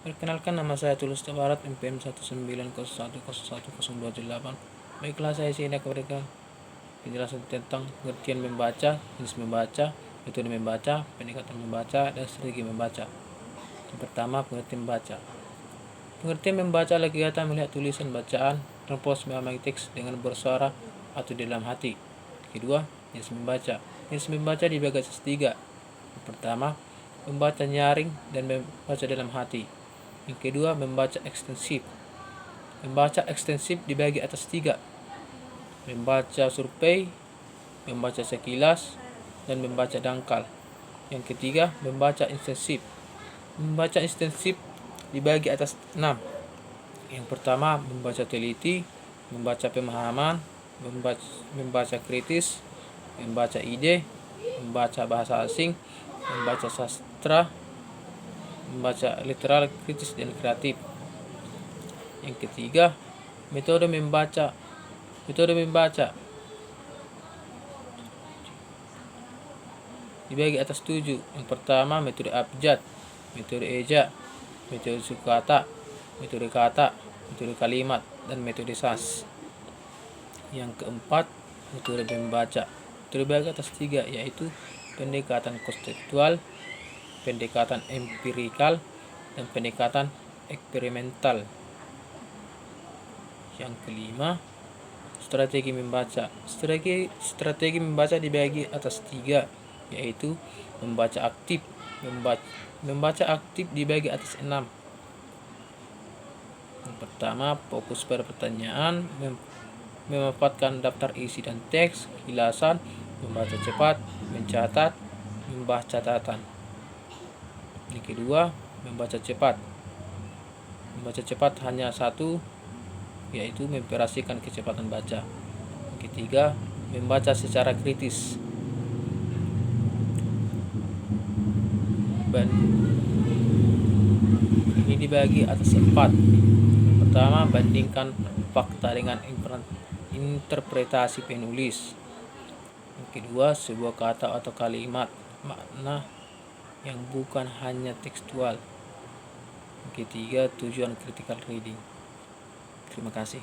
Perkenalkan, nama saya Tulus Tabarat, MPM 190101028. Baiklah, saya sini akan memberikan penjelasan tentang pengertian membaca, jenis membaca, metode membaca, pendekatan membaca, dan strategi membaca. Yang pertama, pengertian membaca. Pengertian membaca adalah kegiatan melihat tulisan bacaan dan proses memahami teks dengan bersuara atau di dalam hati. Kedua, jenis membaca. Jenis membaca dibagi atas 3. Yang pertama, membaca nyaring dan membaca dalam hati. Yang kedua, membaca ekstensif. Membaca ekstensif dibagi atas 3. Membaca survei, membaca sekilas, dan membaca dangkal. Yang ketiga, membaca intensif. Membaca intensif dibagi atas 6. Yang pertama, membaca teliti, membaca pemahaman, membaca kritis, membaca ide, membaca bahasa asing, membaca sastra, membaca literal, kritis, dan kreatif. Yang ketiga, metode membaca. Metode membaca dibagi atas 7. Yang pertama, metode abjad, metode eja, metode sukata, metode kata, metode kalimat, dan metode sas. Yang keempat, metode membaca terbagi atas 3, yaitu pendekatan konseptual, pendekatan empirikal, dan pendekatan eksperimental. Yang kelima, strategi membaca. Strategi membaca dibagi atas 3, yaitu membaca aktif. Membaca aktif dibagi atas 6. Yang pertama, fokus pada pertanyaan, memanfaatkan daftar isi dan teks, kilasan, membaca cepat, mencatat, membahas catatan. Yang kedua, membaca cepat. Membaca cepat hanya satu, yaitu memperhatikan kecepatan baca. Yang ketiga, membaca secara kritis. Ini dibagi atas 4. Yang pertama, bandingkan fakta dengan interpretasi penulis. Yang kedua, sebuah kata atau kalimat makna yang bukan hanya tekstual. Yang ketiga, tujuan critical reading. Terima kasih.